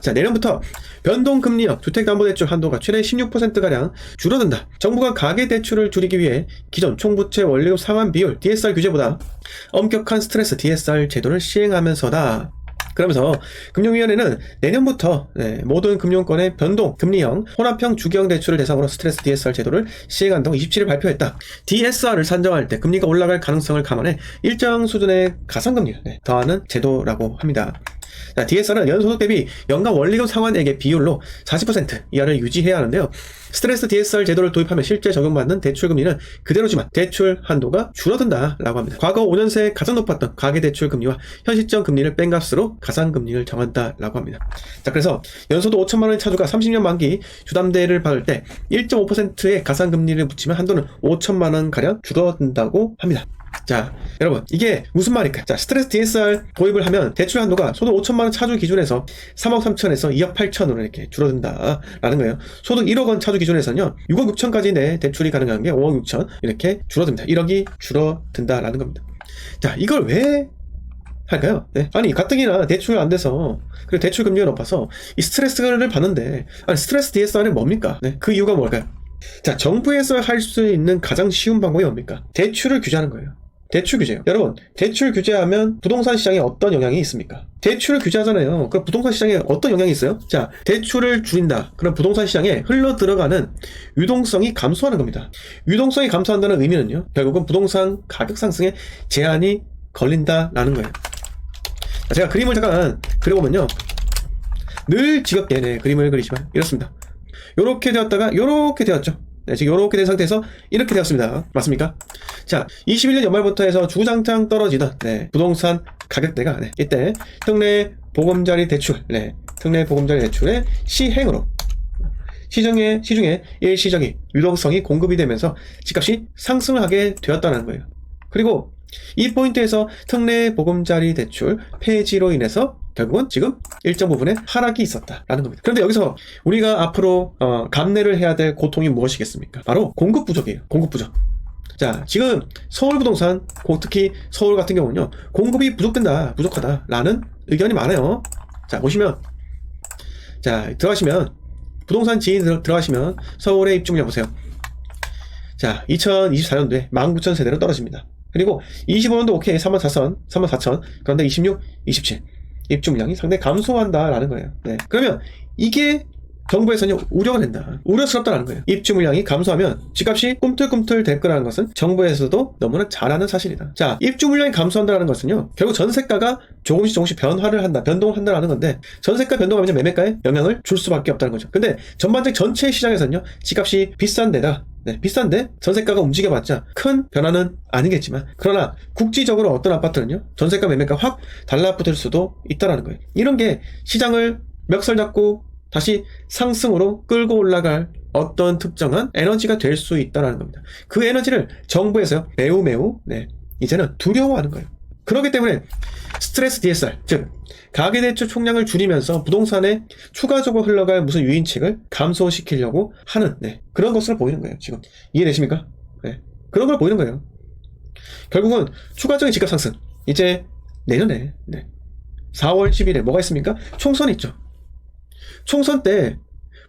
자, 내년부터 변동금리형 주택담보대출 한도가 최대 16%가량 줄어든다. 정부가 가계대출을 줄이기 위해 기존 총부채 원리금 상환 비율 DSR 규제보다 엄격한 스트레스 DSR 제도를 시행하면서다. 그러면서 금융위원회는 내년부터 모든 금융권의 변동금리형 혼합형 주기형 대출을 대상으로 스트레스 DSR 제도를 시행한다고 27일 발표했다. DSR을 산정할 때 금리가 올라갈 가능성을 감안해 일정 수준의 가산금리를 더하는 제도라고 합니다. 자, DSR은 연소득 대비 연간 원리금 상환액의 비율로 40% 이하를 유지해야 하는데요. 스트레스 DSR 제도를 도입하면 실제 적용받는 대출 금리는 그대로지만 대출 한도가 줄어든다라고 합니다. 과거 5년 새 가장 높았던 가계대출 금리와 현 시점 금리를 뺀 값으로 가산금리를 정한다라고 합니다. 자, 그래서 연소득 5천만 원의 차주가 30년 만기 주담대를 받을 때 1.5%의 가산금리를 붙이면 한도는 5천만 원 가량 줄어든다고 합니다. 자, 여러분, 이게 무슨 말일까요? 자, 스트레스 DSR 도입을 하면 대출 한도가 소득 5천만원 차주 기준에서 3억 3천에서 2억 8천으로 이렇게 줄어든다라는 거예요. 소득 1억 원 차주 기준에서는요, 6억 6천까지 내 대출이 가능한 게 5억 6천 이렇게 줄어듭니다. 1억이 줄어든다라는 겁니다. 자, 이걸 왜 할까요? 네. 아니, 가뜩이나 대출 안 돼서, 그리고 대출 금리가 높아서 이 스트레스를 받는데, 아니, 스트레스 DSR은 뭡니까? 네. 그 이유가 뭘까요? 자, 정부에서 할 수 있는 가장 쉬운 방법이 뭡니까? 대출을 규제하는 거예요. 대출 규제요. 여러분, 대출 규제하면 부동산 시장에 어떤 영향이 있습니까? 대출을 규제하잖아요. 그럼 부동산 시장에 어떤 영향이 있어요? 자, 대출을 줄인다. 그럼 부동산 시장에 흘러 들어가는 유동성이 감소하는 겁니다. 유동성이 감소한다는 의미는요, 결국은 부동산 가격 상승에 제한이 걸린다라는 거예요. 자, 제가 그림을 잠깐 그려보면요, 늘 지겹게 그림을 그리지만 이렇습니다. 요렇게 되었다가 요렇게 되었죠. 네, 지금 요렇게 된 상태에서 이렇게 되었습니다. 맞습니까? 자, 21년 연말부터 해서 주구장창 떨어지던 부동산 가격대가 이때 특례 보금자리 대출, 특례 보금자리 대출의 시행으로 시중에 일시적인 유동성이 공급이 되면서 집값이 상승을 하게 되었다는 거예요. 그리고 이 포인트에서 특례 보금자리 대출 폐지로 인해서 결국은 지금 일정 부분에 하락이 있었다라는 겁니다. 그런데 여기서 우리가 앞으로 감내를 해야 될 고통이 무엇이겠습니까? 바로 공급 부족이에요. 공급 부족. 자, 지금 서울 부동산, 특히 서울 같은 경우는요, 공급이 부족하다라는 의견이 많아요. 자, 보시면, 자, 들어가시면 부동산 지인 들어가시면 서울의 입주물량 보세요. 자, 2024년도에 19,000세대로 떨어집니다. 그리고 25년도 오케이 34,000 그런데 26, 27 입주 물량이 상당히 감소한다라는 거예요. 네. 그러면 이게 정부에서는 우려가 된다. 우려스럽다라는 거예요. 입주 물량이 감소하면 집값이 꿈틀꿈틀 될 거라는 것은 정부에서도 너무나 잘 아는 사실이다. 자, 입주 물량이 감소한다는 것은요, 결국 전세가가 조금씩 변동을 한다라는 건데, 전세가 변동하면 매매가에 영향을 줄 수밖에 없다는 거죠. 근데 전반적 전체 시장에서는요, 집값이 비싼데 전세가가 움직여봤자 큰 변화는 아니겠지만, 그러나 국지적으로 어떤 아파트는요, 전세가 매매가 확 달라붙을 수도 있다라는 거예요. 이런 게 시장을 멱살 잡고 다시 상승으로 끌고 올라갈 어떤 특정한 에너지가 될 수 있다는 겁니다. 그 에너지를 정부에서요, 매우 이제는 두려워하는 거예요. 그렇기 때문에 스트레스 DSR, 즉 가계대출 총량을 줄이면서 부동산에 추가적으로 흘러갈 무슨 유인책을 감소시키려고 하는 그런 것으로 보이는 거예요. 지금 이해되십니까? 그런 걸 보이는 거예요. 결국은 추가적인 집값 상승, 이제 내년에 4월 10일에 뭐가 있습니까? 총선이 있죠. 총선 때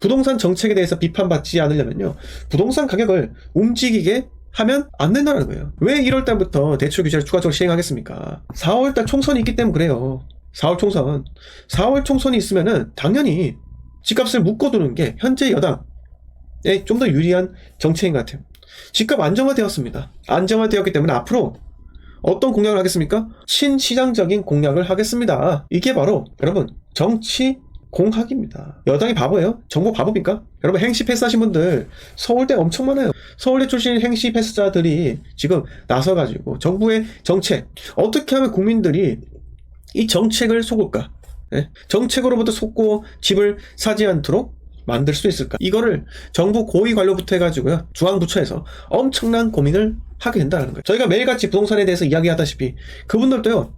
부동산 정책에 대해서 비판받지 않으려면요, 부동산 가격을 움직이게 하면 안 된다는 거예요. 왜 1월달부터 대출 규제를 추가적으로 시행하겠습니까? 4월달 총선이 있기 때문에 그래요. 4월 총선이 있으면은 당연히 집값을 묶어두는 게 현재 여당에 좀 더 유리한 정책인 것 같아요. 집값 안정화되었습니다. 안정화되었기 때문에 앞으로 어떤 공약을 하겠습니까? 친시장적인 공약을 하겠습니다. 이게 바로 여러분 정치 공학입니다. 여당이 바보예요? 정부 바보입니까? 여러분, 행시 패스하신 분들 서울대 엄청 많아요. 서울대 출신 행시 패스자들이 지금 나서가지고 정부의 정책, 어떻게 하면 국민들이 이 정책을 속을까? 정책으로부터 속고 집을 사지 않도록 만들 수 있을까? 이거를 정부 고위 관료부터 해가지고요, 중앙부처에서 엄청난 고민을 하게 된다는 거예요. 저희가 매일같이 부동산에 대해서 이야기하다시피 그분들도요,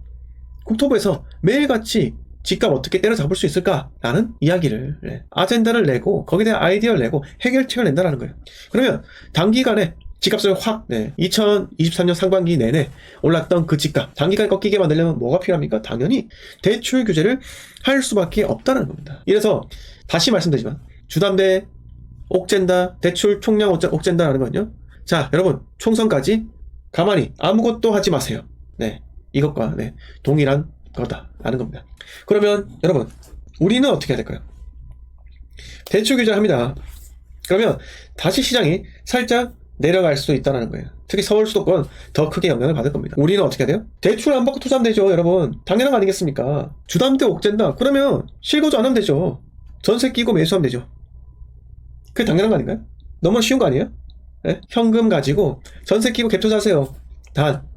국토부에서 매일같이 집값 어떻게 때려잡을 수 있을까라는 이야기를, 아젠다를 내고 거기에 대한 아이디어를 내고 해결책을 낸다는 거예요. 그러면 단기간에 집값을 확 2023년 상반기 내내 올랐던 그 집값 단기간 꺾이게 만들려면 뭐가 필요합니까? 당연히 대출 규제를 할 수밖에 없다는 겁니다. 이래서 다시 말씀드리지만 주담대 옥젠다, 대출 총량 옥젠다라는 건요. 자, 여러분 총선까지 가만히 아무것도 하지 마세요. 이것과 동일한 거다라는 겁니다. 그러면 여러분 우리는 어떻게 해야 될까요? 대출 규제를 합니다. 그러면 다시 시장이 살짝 내려갈 수도 있다는 거예요. 특히 서울 수도권 더 크게 영향을 받을 겁니다. 우리는 어떻게 해야 돼요? 대출 안 받고 투자하면 되죠, 여러분. 당연한 거 아니겠습니까? 주담대 옥젠다. 그러면 실거주 안 하면 되죠. 전세 끼고 매수하면 되죠. 그게 당연한 거 아닌가요? 너무 쉬운 거 아니에요? 현금 가지고 전세 끼고 갭 투자하세요. 단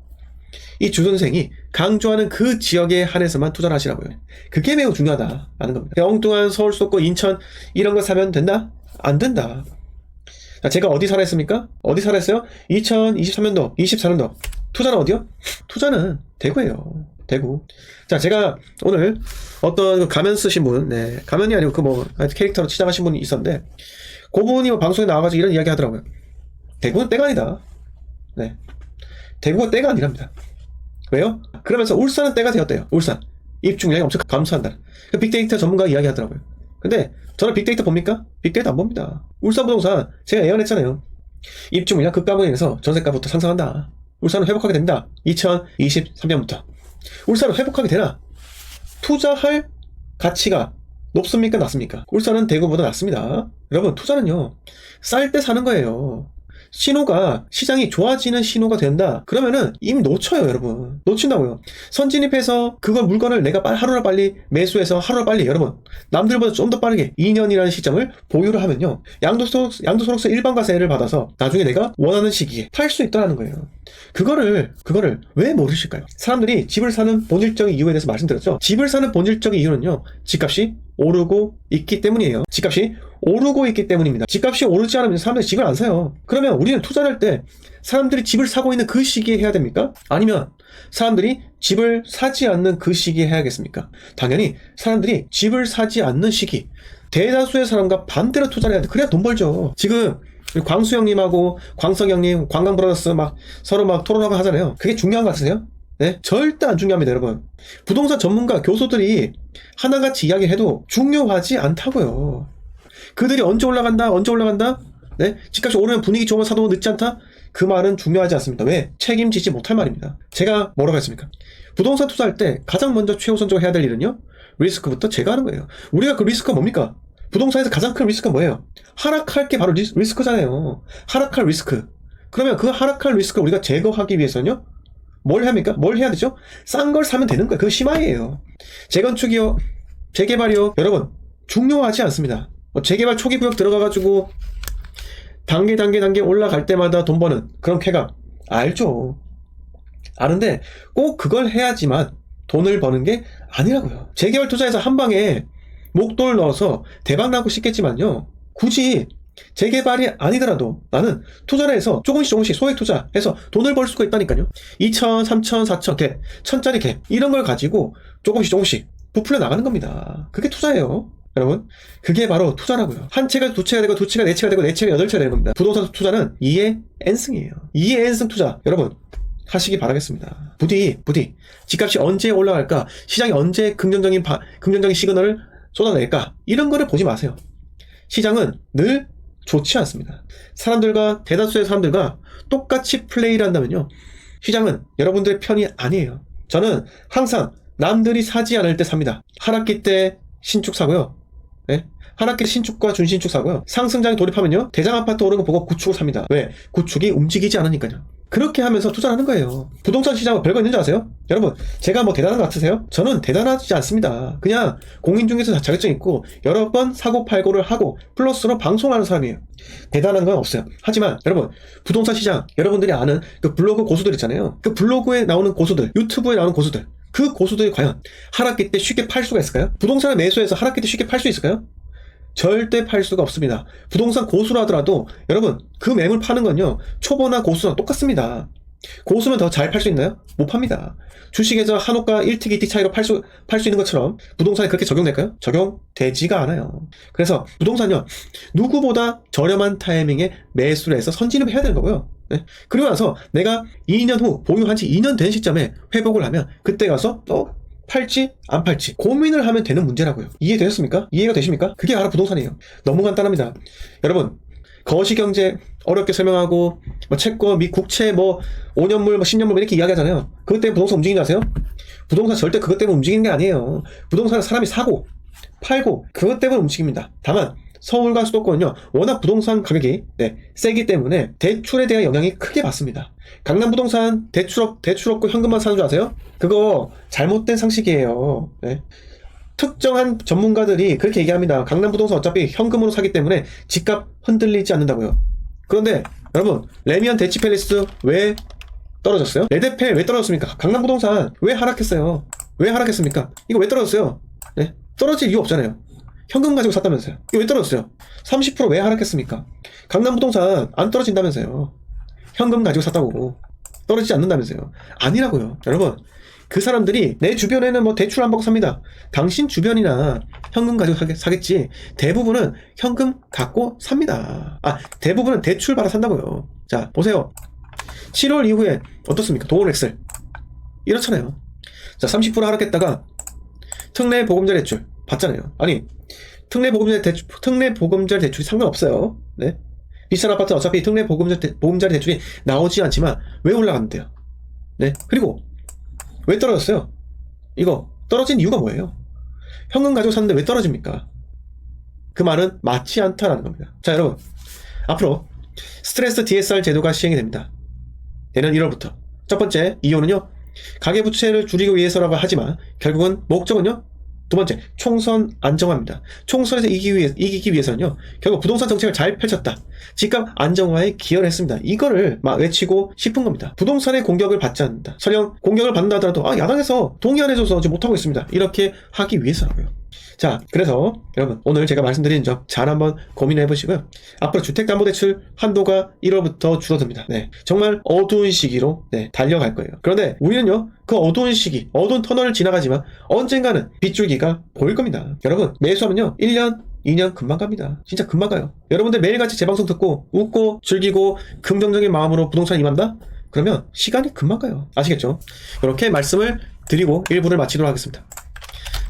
이 주선생이 강조하는 그 지역에 한해서만 투자를 하시라고요. 그게 매우 중요하다라는 겁니다. 엉뚱한 서울 수도권 인천 이런 거 사면 된다? 안 된다. 자, 제가 어디 살았습니까? 어디 살았어요? 2023년도, 24년도. 투자는 어디요? 투자는 대구예요. 대구. 자, 제가 오늘 어떤 가면 쓰신 분, 가면이 아니고 캐릭터로 치장하신 분이 있었는데, 그분이 방송에 나와가지고 이런 이야기 하더라고요. 대구는 때가 아니다. 대구가 때가 아니랍니다. 왜요? 그러면서 울산은 때가 되었대요. 울산. 입주량이 엄청 감소한다. 빅데이터 전문가 이야기 하더라고요. 근데 저는 빅데이터 봅니까? 빅데이터 안 봅니다. 울산 부동산 제가 예언했잖아요. 입주 물량 급감으로 인해서 전세가부터 상승한다. 울산은 회복하게 됩니다. 2023년부터. 울산은 회복하게 되나? 투자할 가치가 높습니까? 낮습니까? 울산은 대구보다 낮습니다. 여러분 투자는요. 쌀 때 사는 거예요. 신호가 시장이 좋아지는 신호가 된다. 그러면은 이미 놓쳐요, 여러분. 놓친다고요. 선진입해서 그걸 물건을 내가 하루나 빨리 매수해서 하루나 빨리 여러분 남들보다 좀 더 빠르게 2년이라는 시점을 보유를 하면요. 양도소득세 일반과세를 받아서 나중에 내가 원하는 시기에 팔 수 있다는 거예요. 그거를 왜 모르실까요? 사람들이 집을 사는 본질적인 이유에 대해서 말씀드렸죠. 집을 사는 본질적인 이유는요. 집값이 오르고 있기 때문이에요. 집값이 오르고 있기 때문입니다. 집값이 오르지 않으면 사람들이 집을 안 사요. 그러면 우리는 투자를 할 때 사람들이 집을 사고 있는 그 시기에 해야 됩니까? 아니면 사람들이 집을 사지 않는 그 시기에 해야겠습니까? 당연히 사람들이 집을 사지 않는 시기, 대다수의 사람과 반대로 투자를 해야 돼. 그래야 돈 벌죠. 지금 광수 형님하고 광석 형님, 관광 브라더스 서로 토론하고 하잖아요. 그게 중요한 거 같으세요? 절대 안 중요합니다, 여러분. 부동산 전문가 교수들이 하나같이 이야기해도 중요하지 않다고요. 그들이 언제 올라간다? 집값이 오르면 분위기 좋으면 사도 늦지 않다? 그 말은 중요하지 않습니다. 왜? 책임지지 못할 말입니다. 제가 뭐라고 했습니까? 부동산 투자할 때 가장 먼저 최우선적으로 해야 될 일은요? 리스크부터 제거하는 거예요. 우리가 그 리스크가 뭡니까? 부동산에서 가장 큰 리스크가 뭐예요? 하락할 게 바로 리스크잖아요. 하락할 리스크. 그러면 그 하락할 리스크를 우리가 제거하기 위해서는요? 뭘 합니까? 뭘 해야 되죠? 싼 걸 사면 되는 거예요. 그거 심화예요. 재건축이요, 재개발이요, 여러분 중요하지 않습니다. 재개발 초기 구역 들어가가지고 단계 올라갈 때마다 돈 버는 그런 쾌감 알죠? 아는데 꼭 그걸 해야지만 돈을 버는 게 아니라고요. 재개발 투자에서 한 방에 목돈을 넣어서 대박 나고 싶겠지만요. 굳이 재개발이 아니더라도 나는 투자를 해서 조금씩 소액 투자해서 돈을 벌 수가 있다니까요. 2천, 3천, 4천 갭, 1000짜리 갭 이런 걸 가지고 조금씩 부풀려 나가는 겁니다. 그게 투자예요. 여러분 그게 바로 투자라고요. 한 채가 두 채가 되고 두 채가 네 채가 되고 네 채가 여덟 채가 되는 겁니다. 부동산 투자는 2의 n승이에요. 2의 n승 투자 여러분 하시기 바라겠습니다. 부디 집값이 언제 올라갈까, 시장이 언제 긍정적인 시그널을 쏟아낼까, 이런 거를 보지 마세요. 시장은 늘 좋지 않습니다. 대다수의 사람들과 똑같이 플레이를 한다면요, 시장은 여러분들의 편이 아니에요. 저는 항상 남들이 사지 않을 때 삽니다. 하락기 때 신축 사고요. 하락기 신축과 준신축 사고요. 상승장에 돌입하면요, 대장 아파트 오르는 거 보고 구축을 삽니다. 왜? 구축이 움직이지 않으니까요. 그렇게 하면서 투자를 하는 거예요. 부동산 시장은 별거 있는 줄 아세요? 여러분 제가 대단한 거 같으세요? 저는 대단하지 않습니다. 그냥 공인중개사 자격증 있고 여러 번 사고팔고를 하고 플러스로 방송하는 사람이에요. 대단한 건 없어요. 하지만 여러분 부동산 시장 여러분들이 아는 그 블로그 고수들 있잖아요. 그 블로그에 나오는 고수들, 유튜브에 나오는 고수들, 그 고수들이 과연 하락기 때 쉽게 팔 수가 있을까요? 부동산을 매수해서 하락기 때 쉽게 팔 수 있을까요? 절대 팔 수가 없습니다. 부동산 고수로 하더라도 여러분 그 매물 파는 건요, 초보나 고수랑 똑같습니다. 고수면 더 잘 팔 수 있나요? 못 팝니다. 주식에서 한호가 1틱 2틱 차이로 팔 수 있는 것처럼 부동산에 그렇게 적용될까요? 적용되지가 않아요. 그래서 부동산요, 누구보다 저렴한 타이밍에 매수를 해서 선진을 해야 되는 거고요. 네? 그리고 나서 내가 2년 후 보유한 지 2년 된 시점에 회복을 하면 그때 가서 또 팔지 안 팔지 고민을 하면 되는 문제라고요. 이해되셨습니까? 이해가 되십니까? 그게 바로 부동산이에요. 너무 간단합니다. 여러분 거시경제 어렵게 설명하고 뭐 채권 미 국채 뭐 5년물 뭐 10년물 이렇게 이야기하잖아요. 그것 때문에 부동산 움직이지 아세요? 부동산 절대 그것 때문에 움직이는 게 아니에요. 부동산은 사람이 사고 팔고 그것 때문에 움직입니다. 다만 서울과 수도권은요 워낙 부동산 가격이 세기 때문에 대출에 대한 영향이 크게 받습니다. 강남 부동산 대출 없고 현금만 사는 줄 아세요? 그거 잘못된 상식이에요. 네. 특정한 전문가들이 그렇게 얘기합니다. 강남 부동산 어차피 현금으로 사기 때문에 집값 흔들리지 않는다고요. 그런데 여러분 레미안 대치팰리스 왜 떨어졌어요? 레드펠 왜 떨어졌습니까? 강남 부동산 왜 하락했어요? 왜 하락했습니까? 이거 왜 떨어졌어요? 네? 떨어질 이유 없잖아요. 현금 가지고 샀다면서요. 이거 왜 떨어졌어요? 30% 왜 하락했습니까? 강남 부동산 안 떨어진다면서요. 현금 가지고 샀다고 떨어지지 않는다면서요. 아니라고요. 여러분 그 사람들이 내 주변에는 뭐 대출 안 받고 삽니다. 당신 주변이나 현금 가지고 사겠지. 대부분은 현금 갖고 삽니다. 대부분은 대출 받아 산다고요. 자 보세요. 7월 이후에 어떻습니까? 도어넥셀 이렇잖아요. 자 30% 하락했다가 특례 보금자리 대출 받잖아요. 아니 특례 보금자리 대출이 상관없어요. 네? 비싼 아파트 어차피 특례 보금자리 대출이 나오지 않지만 왜 올라갔는데요? 네? 그리고 왜 떨어졌어요? 이거 떨어진 이유가 뭐예요? 현금 가지고 샀는데 왜 떨어집니까? 그 말은 맞지 않다라는 겁니다. 자 여러분 앞으로 스트레스 DSR 제도가 시행이 됩니다. 내년 1월부터 첫 번째 이유는요 가계부채를 줄이기 위해서라고 하지만 결국은 목적은요 두 번째, 총선 안정화입니다. 총선에서 이기기 위해서는요, 결국 부동산 정책을 잘 펼쳤다. 집값 안정화에 기여를 했습니다. 이거를 막 외치고 싶은 겁니다. 부동산의 공격을 받지 않는다. 설령 공격을 받는다 하더라도, 야당에서 동의 안 해줘서 지금 못하고 있습니다. 이렇게 하기 위해서라고요. 자, 그래서 여러분, 오늘 제가 말씀드린 점 잘 한번 고민해 보시고요. 앞으로 주택담보대출 한도가 1월부터 줄어듭니다. 네. 정말 어두운 시기로 달려갈 거예요. 그런데 우리는요, 그 어두운 시기, 어두운 터널을 지나가지만 언젠가는 빗줄기가 보일 겁니다. 여러분, 매수하면요, 1년, 2년 금방 갑니다. 진짜 금방 가요. 여러분들 매일같이 제 방송 듣고 웃고 즐기고 긍정적인 마음으로 부동산 임한다? 그러면 시간이 금방 가요. 아시겠죠? 이렇게 말씀을 드리고 1부를 마치도록 하겠습니다.